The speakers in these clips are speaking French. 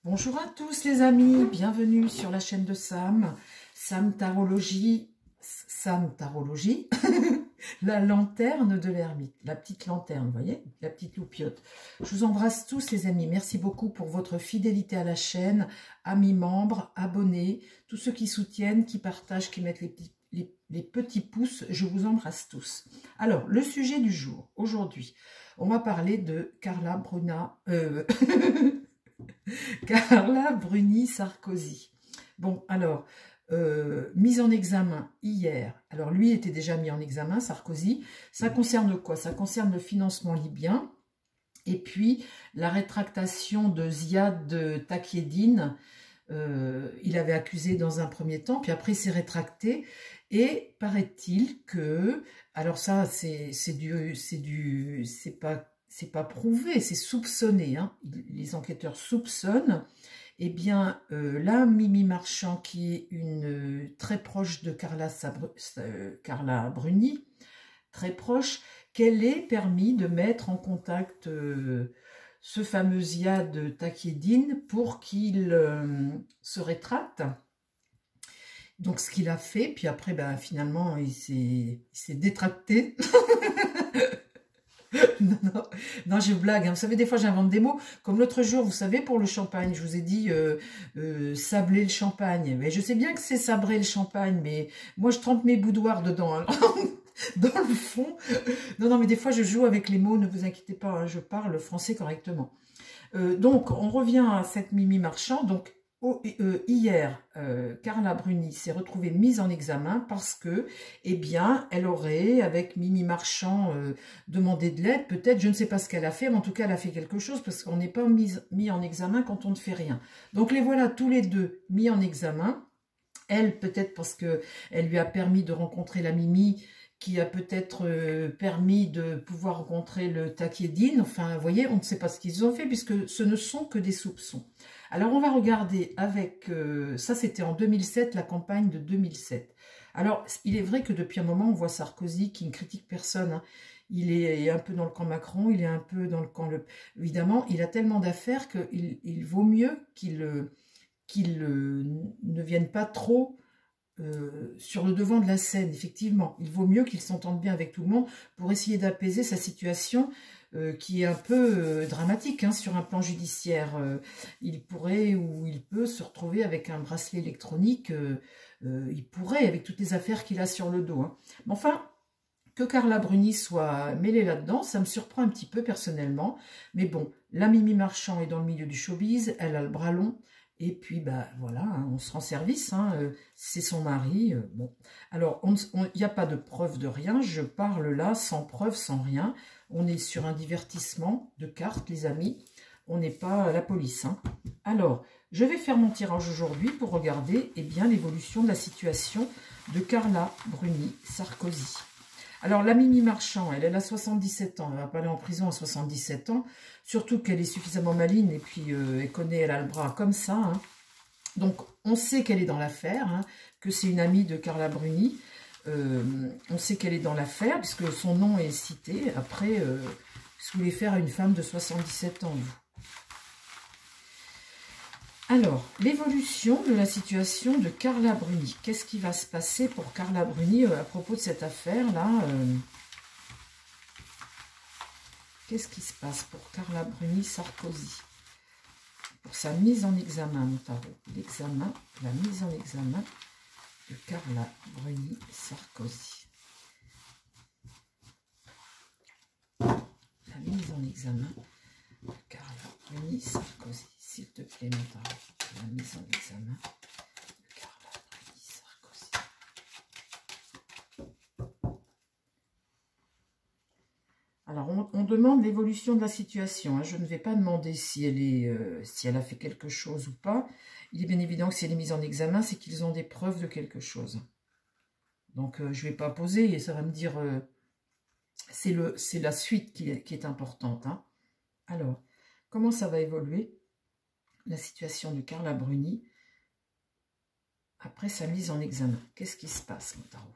Bonjour à tous les amis, bienvenue sur la chaîne de Sam, Sam Tarologie, la lanterne de l'ermite, la petite lanterne, vous voyez, la petite loupiote. Je vous embrasse tous les amis, merci beaucoup pour votre fidélité à la chaîne, amis membres, abonnés, tous ceux qui soutiennent, qui partagent, qui mettent les petits pouces, je vous embrasse tous. Alors, le sujet du jour, aujourd'hui, on va parler de Carla Bruni Sarkozy. Bon, alors, mise en examen hier. Alors, lui était déjà mis en examen, Sarkozy. Ça concerne quoi? Ça concerne le financement libyen. Et puis, la rétractation de Ziad Takieddine. Il avait accusé dans un premier temps, puis après, il s'est rétracté. Et paraît-il que... Alors ça, c'est pas prouvé, c'est soupçonné. Hein. Les enquêteurs soupçonnent. Eh bien, là, Mimi Marchand, qui est une très proche de Carla Bruni, très proche, qu'elle ait permis de mettre en contact ce fameux Ziad Takieddine pour qu'il se rétracte. Donc, ce qu'il a fait, puis après, ben, finalement, il s'est détracté. Non, je blague. Hein. Vous savez, des fois, j'invente des mots. Comme l'autre jour, vous savez, pour le champagne, je vous ai dit sabler le champagne. Mais je sais bien que c'est sabrer le champagne, mais moi, je trempe mes boudoirs dedans. Alors, dans le fond. Non, mais des fois, je joue avec les mots. Ne vous inquiétez pas, hein, je parle français correctement. Donc, on revient à cette Mimi Marchand. Donc, hier, Carla Bruni s'est retrouvée mise en examen parce que, eh bien, elle aurait, avec Mimi Marchand, demandé de l'aide. Peut-être, je ne sais pas ce qu'elle a fait, mais en tout cas, elle a fait quelque chose parce qu'on n'est pas mis en examen quand on ne fait rien. Donc, les voilà tous les deux mis en examen. Elle, peut-être parce qu'elle lui a permis de rencontrer la Mimi, qui a peut-être permis de pouvoir rencontrer le Takieddine. Enfin, vous voyez, on ne sait pas ce qu'ils ont fait puisque ce ne sont que des soupçons. Alors, on va regarder avec... ça, c'était en 2007, la campagne de 2007. Alors, il est vrai que depuis un moment, on voit Sarkozy qui ne critique personne. Hein. Il est un peu dans le camp Macron, il est un peu dans le camp... Évidemment, il a tellement d'affaires qu'il vaut mieux qu'il ne vienne pas trop... sur le devant de la scène, effectivement. Il vaut mieux qu'il s'entende bien avec tout le monde pour essayer d'apaiser sa situation qui est un peu dramatique hein, sur un plan judiciaire. Il pourrait ou il peut se retrouver avec un bracelet électronique. Il pourrait, avec toutes les affaires qu'il a sur le dos. Hein. Mais enfin, que Carla Bruni soit mêlée là-dedans, ça me surprend un petit peu personnellement. Mais bon, la Mimi Marchand est dans le milieu du showbiz, elle a le bras long. Et puis, bah, voilà, hein, on se rend service, hein, c'est son mari. Bon. Alors, il n'y a pas de preuve de rien, je parle là sans preuve, sans rien. On est sur un divertissement de cartes, les amis. On n'est pas la police. Hein. Alors, je vais faire mon tirage aujourd'hui pour regarder eh bien, l'évolution de la situation de Carla Bruni Sarkozy. Alors, la Mimi Marchand, elle a 77 ans. Elle ne va pas aller en prison à 77 ans. Surtout qu'elle est suffisamment maligne et puis elle a le bras comme ça. Hein. Donc, on sait qu'elle est dans l'affaire, hein, que c'est une amie de Carla Bruni. On sait qu'elle est dans l'affaire puisque son nom est cité. Après, ce que vous voulez faire à une femme de 77 ans, vous? Alors, l'évolution de la situation de Carla Bruni. Qu'est-ce qui va se passer pour Carla Bruni à propos de cette affaire-là Qu'est-ce qui se passe pour Carla Bruni Sarkozy? Pour sa mise en examen, mon tarot. L'examen, la mise en examen de Carla Bruni Sarkozy. La mise en examen de Carla Bruni Sarkozy. S'il te plaît, mon tarot. La mise en examen de Carla Bruni Sarkozy. Alors, on demande l'évolution de la situation. Hein. Je ne vais pas demander si elle a fait quelque chose ou pas. Il est bien évident que si elle est mise en examen, c'est qu'ils ont des preuves de quelque chose. Donc, je ne vais pas poser et ça va me dire... c'est la suite qui est importante. Hein. Alors, comment ça va évoluer la situation de Carla Bruni après sa mise en examen? Qu'est-ce qui se passe, mon tarot?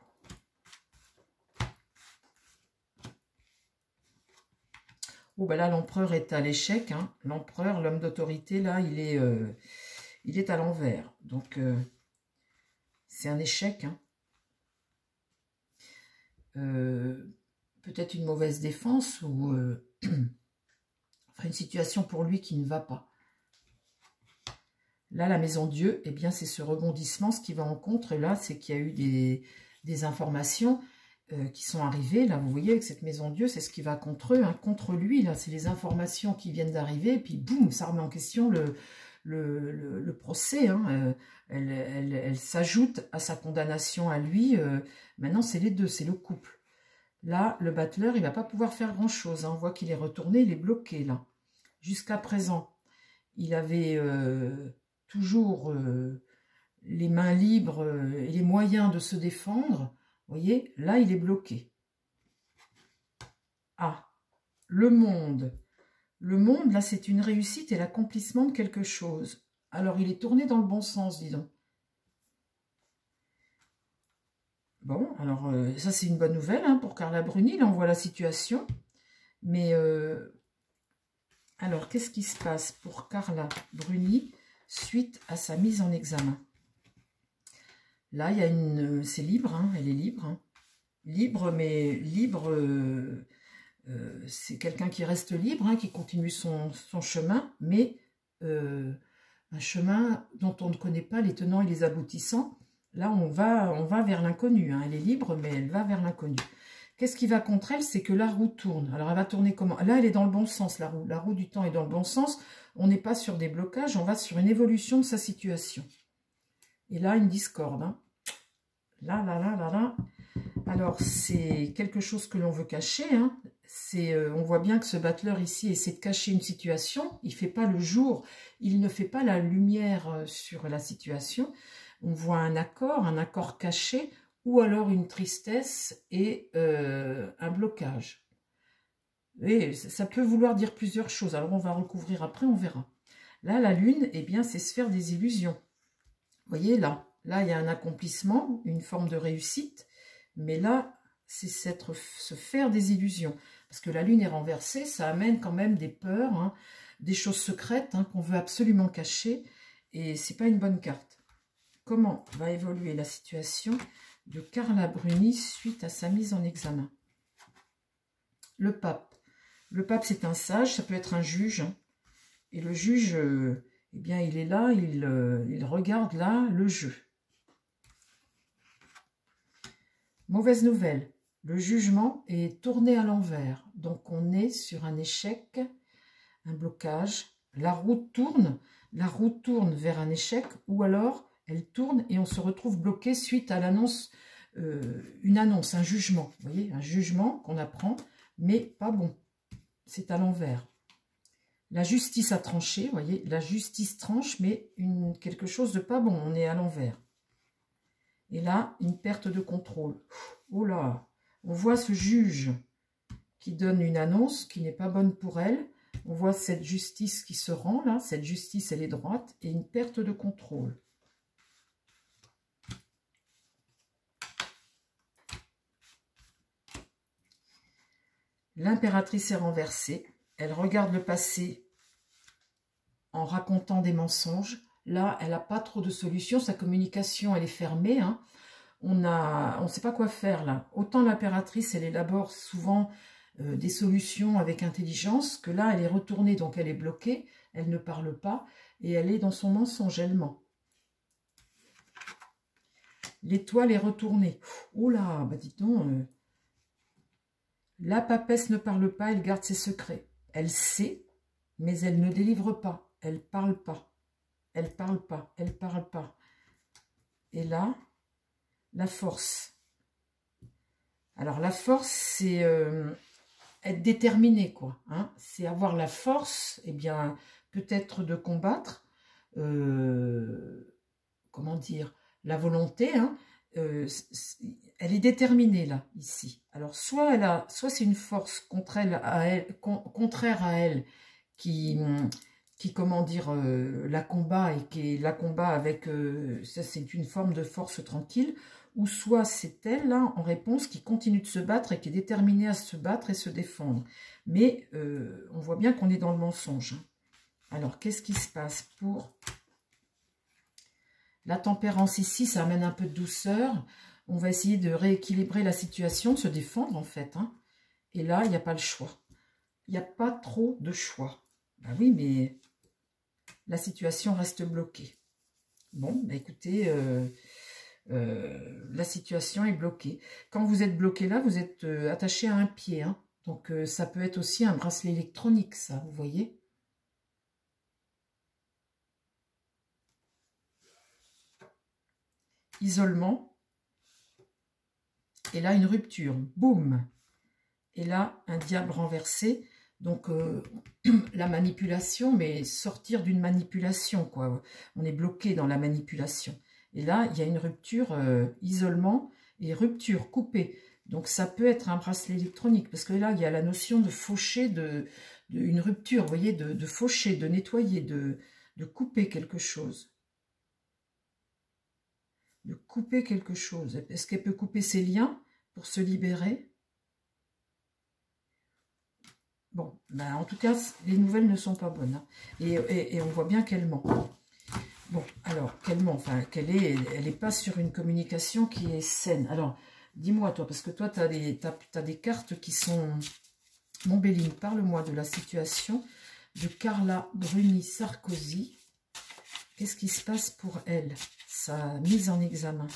Oh, ben là, l'empereur est à l'échec. Hein. L'empereur, l'homme d'autorité, là, il est à l'envers. Donc, c'est un échec. Hein. Peut-être une mauvaise défense ou enfin, une situation pour lui qui ne va pas. Là, la maison Dieu, eh bien, c'est ce rebondissement, ce qui va en contre. Et là, c'est qu'il y a eu des informations qui sont arrivées. Là, vous voyez, avec cette maison Dieu, c'est ce qui va contre eux, hein, contre lui. Là, c'est les informations qui viennent d'arriver. Et puis, boum, ça remet en question le procès. Hein. Elle s'ajoute à sa condamnation à lui. Maintenant, c'est les deux, c'est le couple. Là, le battleur, il ne va pas pouvoir faire grand-chose. Hein. On voit qu'il est retourné, il est bloqué, là. Jusqu'à présent, il avait toujours les mains libres et les moyens de se défendre. Vous voyez, là, il est bloqué. Ah, le monde. Le monde, là, c'est une réussite et l'accomplissement de quelque chose. Alors, il est tourné dans le bon sens, dis donc. Bon, alors, ça, c'est une bonne nouvelle hein, pour Carla Bruni. Là, on voit la situation. Mais, alors, qu'est-ce qui se passe pour Carla Bruni suite à sa mise en examen? Là, il y a une... c'est libre, hein, elle est libre. Hein. Libre, mais libre... c'est quelqu'un qui reste libre, hein, qui continue son chemin, mais un chemin dont on ne connaît pas les tenants et les aboutissants. Là, on va vers l'inconnu. Hein. Elle est libre, mais elle va vers l'inconnu. Qu'est-ce qui va contre elle? C'est que la roue tourne. Alors, elle va tourner comment? Là, elle est dans le bon sens, la roue. La roue du temps est dans le bon sens. On n'est pas sur des blocages, on va sur une évolution de sa situation. Et là, une discorde. Hein. Là. Alors, c'est quelque chose que l'on veut cacher. Hein. On voit bien que ce battleur ici essaie de cacher une situation. Il ne fait pas le jour, il ne fait pas la lumière sur la situation. On voit un accord caché, ou alors une tristesse et un blocage. Et ça peut vouloir dire plusieurs choses. Alors, on va recouvrir après, on verra. Là, la lune, eh bien, c'est se faire des illusions. Vous voyez, là, il y a un accomplissement, une forme de réussite. Mais là, c'est se faire des illusions. Parce que la lune est renversée, ça amène quand même des peurs, hein, des choses secrètes hein, qu'on veut absolument cacher. Et c'est pas une bonne carte. Comment va évoluer la situation de Carla Bruni suite à sa mise en examen? Le pape. Le pape, c'est un sage, ça peut être un juge. Hein. Et le juge, eh bien, il est là, il regarde là le jeu. Mauvaise nouvelle, le jugement est tourné à l'envers. Donc, on est sur un échec, un blocage. La roue tourne vers un échec ou alors elle tourne et on se retrouve bloqué suite à l'annonce, une annonce, un jugement. Vous voyez, un jugement qu'on apprend, mais pas bon. C'est à l'envers. La justice a tranché, vous voyez, la justice tranche, mais quelque chose de pas bon, on est à l'envers. Et là, une perte de contrôle. Oh là, on voit ce juge qui donne une annonce qui n'est pas bonne pour elle. On voit cette justice qui se rend là, cette justice elle est droite, et une perte de contrôle. L'impératrice est renversée. Elle regarde le passé en racontant des mensonges. Là, elle n'a pas trop de solutions. Sa communication, elle est fermée. Hein. On ne sait pas quoi faire là. Autant l'impératrice, elle élabore souvent des solutions avec intelligence, que là, elle est retournée, donc elle est bloquée. Elle ne parle pas et elle est dans son mensonge, elle ment. L'étoile est retournée. Oh là, bah dites donc... La papesse ne parle pas, elle garde ses secrets. Elle sait, mais elle ne délivre pas. Elle parle pas. Elle parle pas. Elle parle pas. Et là, la force. Alors, la force, c'est être déterminé, quoi. Hein. C'est avoir la force, eh bien, peut-être de combattre, comment dire, la volonté, hein. Elle est déterminée là, ici. Alors, soit c'est une force contraire à elle qui comment dire, la combat et qui la combat avec, ça c'est une forme de force tranquille, ou soit c'est elle, là, en réponse, qui continue de se battre et qui est déterminée à se battre et se défendre. Mais on voit bien qu'on est dans le mensonge. Alors, qu'est-ce qui se passe pour la tempérance ici? Ça amène un peu de douceur. On va essayer de rééquilibrer la situation, de se défendre, en fait. Hein. Et là, il n'y a pas le choix. Il n'y a pas trop de choix. Ben oui, mais la situation reste bloquée. Bon, bah écoutez, la situation est bloquée. Quand vous êtes bloqué là, vous êtes attaché à un pied. Hein. Donc, ça peut être aussi un bracelet électronique, ça, vous voyez. Isolement. Et là, une rupture. Boum. Et là, un diable renversé. Donc, la manipulation, mais sortir d'une manipulation, quoi. On est bloqué dans la manipulation. Et là, il y a une rupture, isolement et rupture, coupée. Donc, ça peut être un bracelet électronique. Parce que là, il y a la notion de faucher, une rupture, vous voyez, de faucher, de nettoyer, de couper quelque chose. De couper quelque chose. Est-ce qu'elle peut couper ses liens pour se libérer? Bon, ben en tout cas, les nouvelles ne sont pas bonnes. Hein. Et on voit bien qu'elle ment. Bon, alors, qu'elle ment, enfin, elle est pas sur une communication qui est saine. Alors, dis-moi, toi, parce que toi, tu as des cartes qui sont... Mon Béline, parle-moi de la situation de Carla Bruni Sarkozy. Qu'est-ce qui se passe pour elle? Sa mise en examen.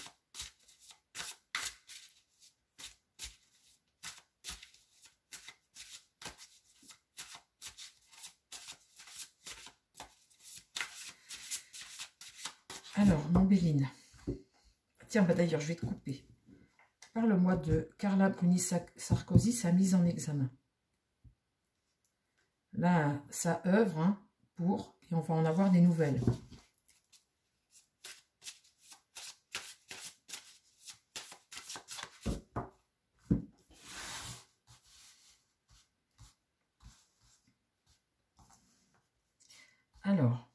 Alors, mon Béline. Tiens, bah d'ailleurs, je vais te couper. Parle-moi de Carla Bruni Sarkozy, sa mise en examen. Là, ça œuvre hein, pour, et on va en avoir des nouvelles. Alors,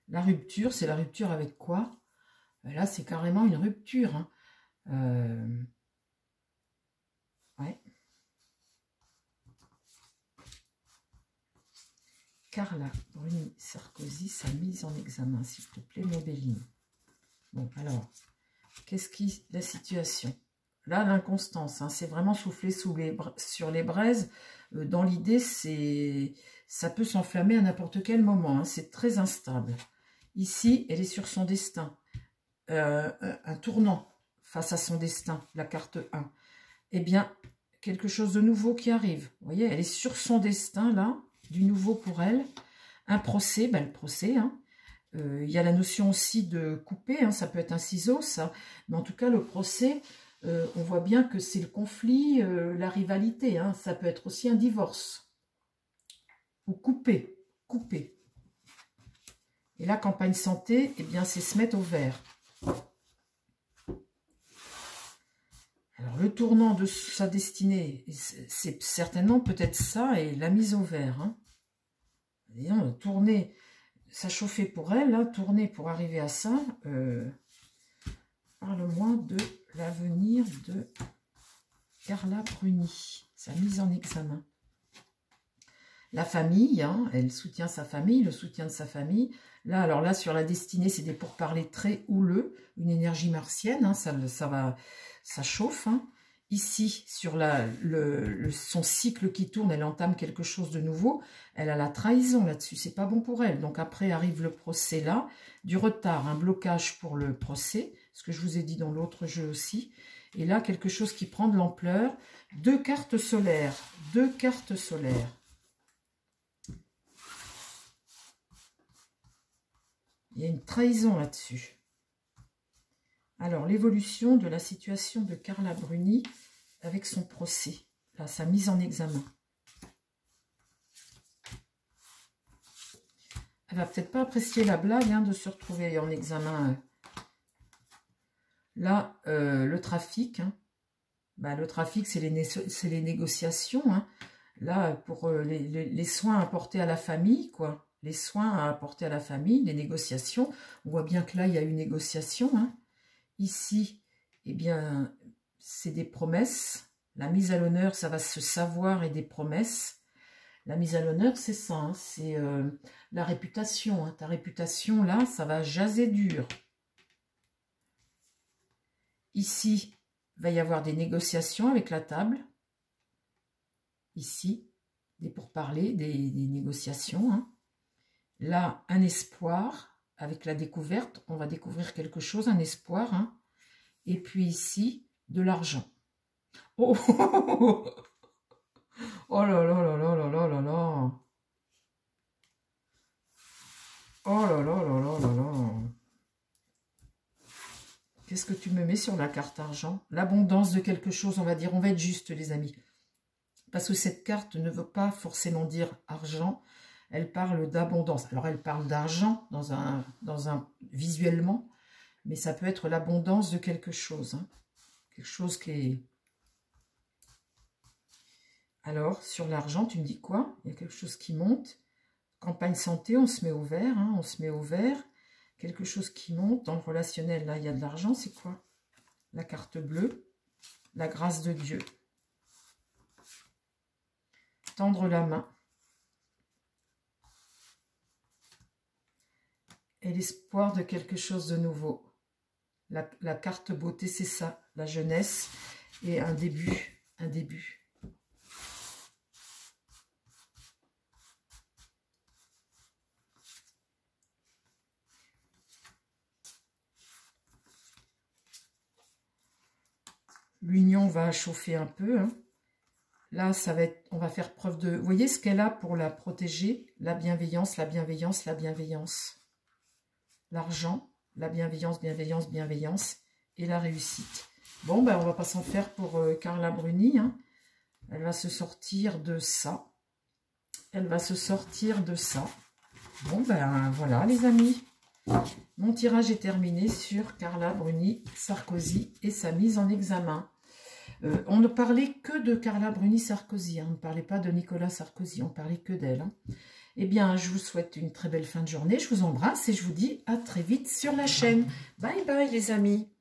la rupture, c'est la rupture avec quoi? Là, c'est carrément une rupture. Hein. Ouais. Carla Bruni Sarkozy, sa mise en examen, s'il te plaît, Mobéline. Bon, alors, qu'est-ce qui... La situation. Là, l'inconstance, hein, c'est vraiment souffler sur les braises. Dans l'idée, ça peut s'enflammer à n'importe quel moment. Hein, c'est très instable. Ici, elle est sur son destin. Un tournant face à son destin, la carte 1. Eh bien, quelque chose de nouveau qui arrive. Vous voyez, elle est sur son destin, là, du nouveau pour elle. Un procès, ben, le procès, hein. Il y a la notion aussi de couper, hein, ça peut être un ciseau, ça. Mais en tout cas, le procès, on voit bien que c'est le conflit, la rivalité. Hein, ça peut être aussi un divorce. Ou couper, couper. Et la campagne santé, eh bien, c'est se mettre au vert. Alors, le tournant de sa destinée, c'est certainement peut-être ça, et la mise au vert. Hein. Disons, tourner, ça chauffait pour elle, hein, tourner pour arriver à ça. Parle-moi de l'avenir de Carla Bruni, sa mise en examen. La famille, hein, elle soutient sa famille, le soutien de sa famille. Là, alors là, sur la destinée, c'est des pourparlers très houleux, une énergie martienne, hein, ça chauffe. Hein. Ici, sur son cycle qui tourne, elle entame quelque chose de nouveau. Elle a la trahison là-dessus, c'est pas bon pour elle. Donc après arrive le procès là, du retard, un blocage pour le procès, ce que je vous ai dit dans l'autre jeu aussi. Et là, quelque chose qui prend de l'ampleur. 2 cartes solaires, 2 cartes solaires. Il y a une trahison là-dessus. Alors, l'évolution de la situation de Carla Bruni avec son procès, là, sa mise en examen. Elle va peut-être pas apprécier la blague hein, de se retrouver en examen. Là, le trafic, hein. Ben, le trafic, c'est les négociations. Hein. Là, pour les soins apportés à la famille, quoi. Les soins à apporter à la famille, les négociations. On voit bien que là, il y a une négociation. Hein. Ici, eh bien, c'est des promesses. La mise à l'honneur, ça va se savoir et des promesses. La mise à l'honneur, c'est ça, hein, c'est la réputation. Hein. Ta réputation, là, ça va jaser dur. Ici, il va y avoir des négociations avec la table. Ici, des pourparlers, des négociations. Hein. Là, un espoir avec la découverte. On va découvrir quelque chose, un espoir. Hein. Et puis ici, de l'argent. Oh, oh là là là là là là là là. Oh là là là là là là. Qu'est-ce que tu me mets sur la carte argent? L'abondance de quelque chose, on va dire. On va être juste, les amis. Parce que cette carte ne veut pas forcément dire argent. Elle parle d'abondance. Alors, elle parle d'argent visuellement. Mais ça peut être l'abondance de quelque chose. Hein. Quelque chose qui est... Alors, sur l'argent, tu me dis quoi? Il y a quelque chose qui monte. Campagne santé, on se met au vert. Hein, on se met au vert. Quelque chose qui monte. Dans le relationnel, là, il y a de l'argent. C'est quoi? La carte bleue. La grâce de Dieu. Tendre la main. Et l'espoir de quelque chose de nouveau. La carte beauté, c'est ça. La jeunesse et un début. Un début. L'union va chauffer un peu. Hein. Là, ça va être, on va faire preuve de... Vous voyez ce qu'elle a pour la protéger? La bienveillance, la bienveillance, la bienveillance. L'argent, la bienveillance, bienveillance, bienveillance. Et la réussite. Bon, ben, on va pas s'en faire pour Carla Bruni. Hein. Elle va se sortir de ça. Elle va se sortir de ça. Bon, ben, voilà, les amis. Mon tirage est terminé sur Carla Bruni Sarkozy et sa mise en examen. On ne parlait que de Carla Bruni Sarkozy, hein. On ne parlait pas de Nicolas Sarkozy, on parlait que d'elle. Hein. Eh bien, je vous souhaite une très belle fin de journée, je vous embrasse et je vous dis à très vite sur la chaîne. Bye bye les amis.